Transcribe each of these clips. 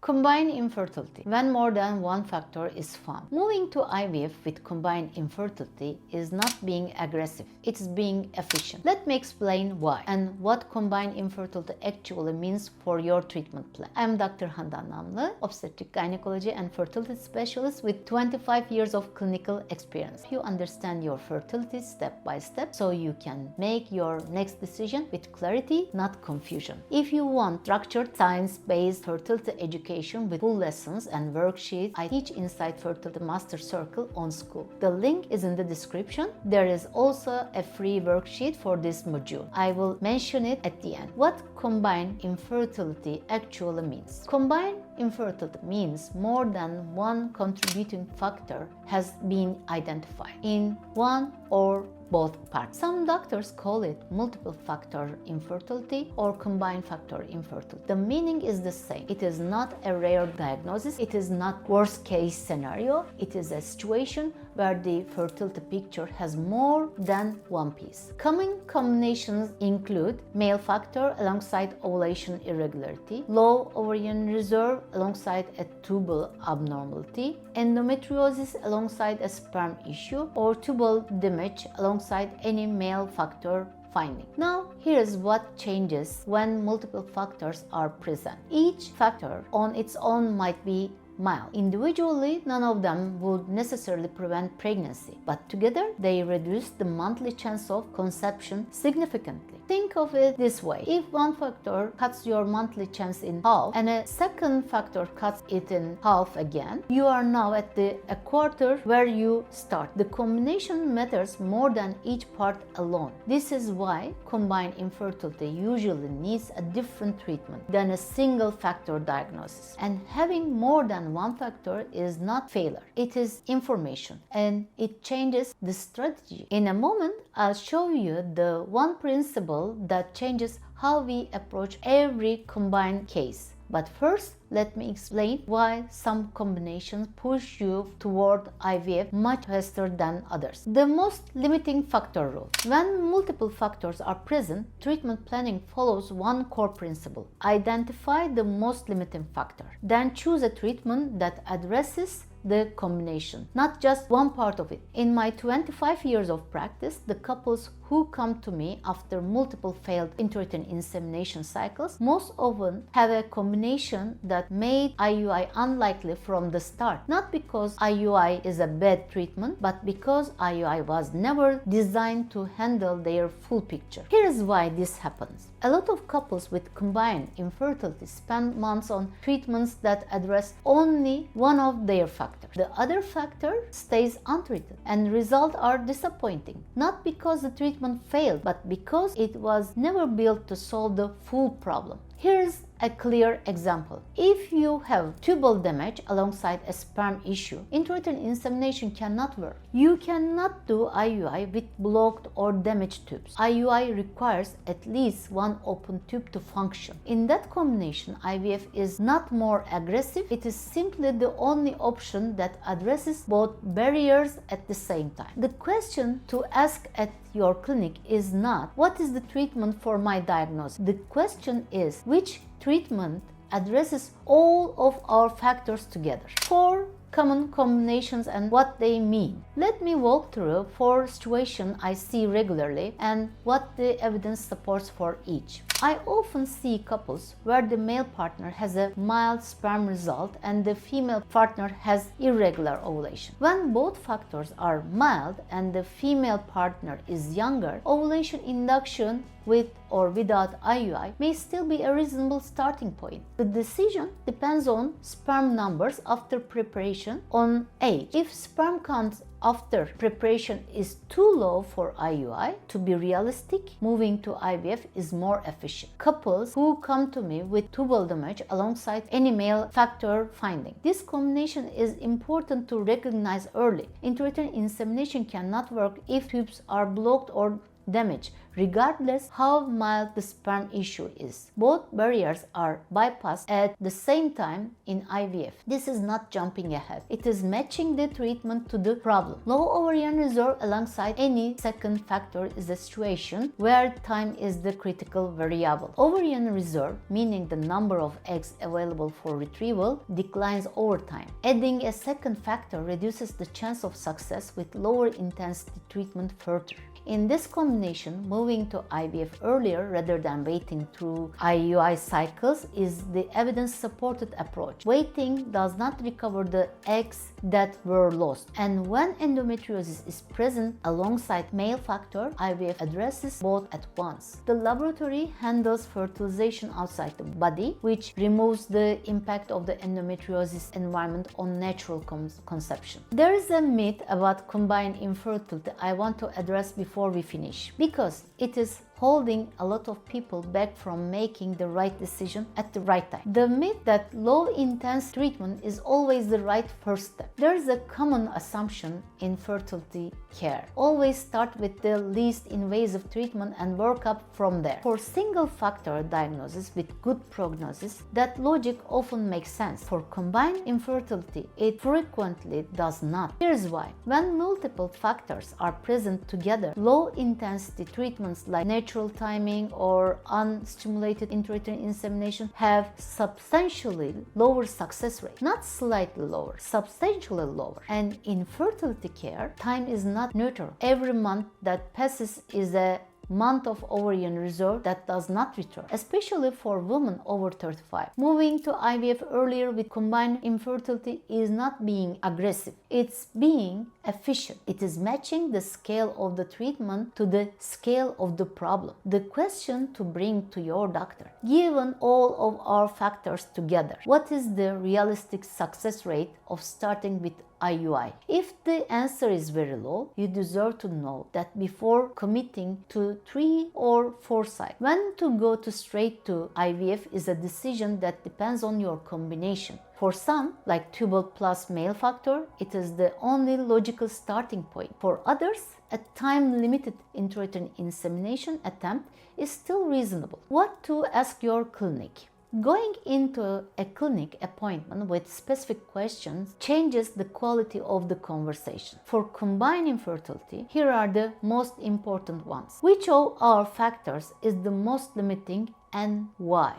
Combined infertility, when more than one factor is found. Moving to IVF with combined infertility is not being aggressive, it's being efficient. Let me explain why and what combined infertility actually means for your treatment plan. I am Dr. Handan Namli, obstetric gynecology and fertility specialist with 25 years of clinical experience. You understand your fertility step by step so you can make your next decision with clarity, not confusion. If you want structured, science-based fertility education with full lessons and worksheets, I teach inside Fertility Master Circle on School. The link is in the description. There is also a free worksheet for this module. I will mention it at the end. What combined infertility actually means? Combined infertility means more than one contributing factor has been identified in one or both parts. Some doctors call it multiple factor infertility or combined factor infertility. The meaning is the same. It is not a rare diagnosis. It is not worst case scenario. It is a situation where the fertility picture has more than one piece. Common combinations include male factor alongside ovulation irregularity, low ovarian reserve alongside a tubal abnormality, endometriosis alongside a sperm issue, or tubal damage alongside any male factor finding. Now, here's what changes when multiple factors are present. Each factor on its own might be mild. Individually, none of them would necessarily prevent pregnancy, but together they reduce the monthly chance of conception significantly. Think of it this way. If one factor cuts your monthly chance in half and a second factor cuts it in half again, you are now at a quarter where you start. The combination matters more than each part alone. This is why combined infertility usually needs a different treatment than a single factor diagnosis. And having more than one factor is not failure. It is information and it changes the strategy. In a moment, I'll show you the one principle that changes how we approach every combined case. But first, let me explain why some combinations push you toward IVF much faster than others. The most limiting factor rule. When multiple factors are present, treatment planning follows one core principle. Identify the most limiting factor. Then choose a treatment that addresses the combination, not just one part of it. In my 25 years of practice, the couples who come to me after multiple failed intrauterine insemination cycles most often have a combination that made IUI unlikely from the start. Not because IUI is a bad treatment, but because IUI was never designed to handle their full picture. Here is why this happens. A lot of couples with combined infertility spend months on treatments that address only one of their factors. The other factor stays untreated and results are disappointing. Not because the treatment failed, but because it was never built to solve the full problem. Here's a clear example. If you have tubal damage alongside a sperm issue, intrauterine insemination cannot work. You cannot do IUI with blocked or damaged tubes. IUI requires at least one open tube to function. In that combination, IVF is not more aggressive, it is simply the only option that addresses both barriers at the same time. The question to ask at your clinic is not, what is the treatment for my diagnosis? The question is, which treatment addresses all of our factors together? 4 common combinations and what they mean. Let me walk through 4 situations I see regularly and what the evidence supports for each. I often see couples where the male partner has a mild sperm result and the female partner has irregular ovulation. When both factors are mild and the female partner is younger, ovulation induction with or without IUI may still be a reasonable starting point. The decision depends on sperm numbers after preparation, on age. If sperm counts after preparation is too low for IUI to be realistic, moving to IVF is more efficient. Couples who come to me with tubal damage alongside any male factor finding. This combination is important to recognize early. Intrauterine insemination cannot work if tubes are blocked or damage, regardless how mild the sperm issue is. Both barriers are bypassed at the same time in IVF. This is not jumping ahead. It is matching the treatment to the problem. Low ovarian reserve alongside any second factor is a situation where time is the critical variable. Ovarian reserve, meaning the number of eggs available for retrieval, declines over time. Adding a second factor reduces the chance of success with lower intensity treatment further. In this combination, moving to IVF earlier rather than waiting through IUI cycles is the evidence-supported approach. Waiting does not recover the eggs that were lost, and when endometriosis is present alongside male factor, IVF addresses both at once. The laboratory handles fertilization outside the body, which removes the impact of the endometriosis environment on natural conception. There is a myth about combined infertility I want to address before we finish, because it is holding a lot of people back from making the right decision at the right time. The myth that low-intense treatment is always the right first step. There is a common assumption in fertility care. Always start with the least invasive treatment and work up from there. For single-factor diagnosis with good prognosis, that logic often makes sense. For combined infertility, it frequently does not. Here's why. When multiple factors are present together, low-intensity treatments like natural timing or unstimulated intrauterine insemination have substantially lower success rate. Not slightly lower, substantially lower. And in fertility care, time is not neutral. Every month that passes is a month of ovarian reserve that does not return, especially for women over 35. Moving to IVF earlier with combined infertility is not being aggressive. It's being efficient. It is matching the scale of the treatment to the scale of the problem. The question to bring to your doctor: given all of our factors together, what is the realistic success rate of starting with IUI? If the answer is very low, you deserve to know that before committing to 3 or 4 sites. When to go straight to IVF is a decision that depends on your combination. For some, like tubal plus male factor, it is the only logical starting point. For others, a time-limited intrauterine insemination attempt is still reasonable. What to ask your clinic? Going into a clinic appointment with specific questions changes the quality of the conversation. For combined infertility, here are the most important ones. Which of our factors is the most limiting and why?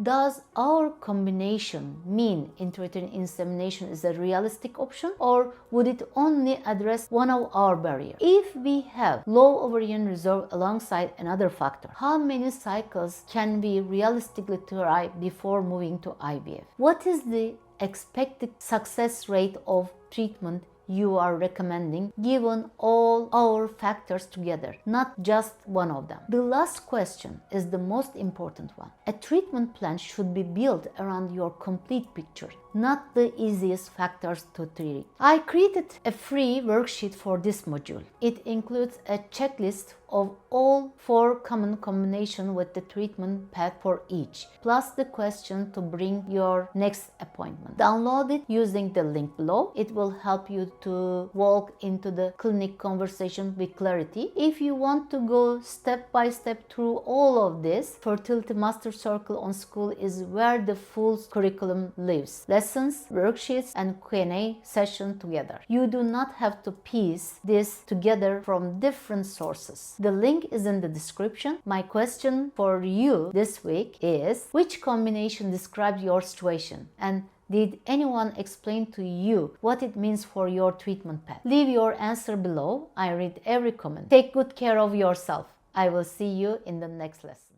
Does our combination mean intrauterine insemination is a realistic option, or would it only address one of our barriers? If we have low ovarian reserve alongside another factor, how many cycles can we realistically try before moving to IVF? What is the expected success rate of treatment you are recommending given all our factors together, not just one of them? The last question is the most important one. A treatment plan should be built around your complete picture, not the easiest factors to treat. I created a free worksheet for this module. It includes a checklist of all 4 common combinations with the treatment path for each, plus the question to bring your next appointment. Download it using the link below. It will help you to walk into the clinic conversation with clarity. If you want to go step by step through all of this, Fertility Master Circle on School is where the full curriculum lives. Lessons, worksheets, and Q&A session together. You do not have to piece this together from different sources. The link is in the description. My question for you this week is: which combination describes your situation? And did anyone explain to you what it means for your treatment path? Leave your answer below. I read every comment. Take good care of yourself. I will see you in the next lesson.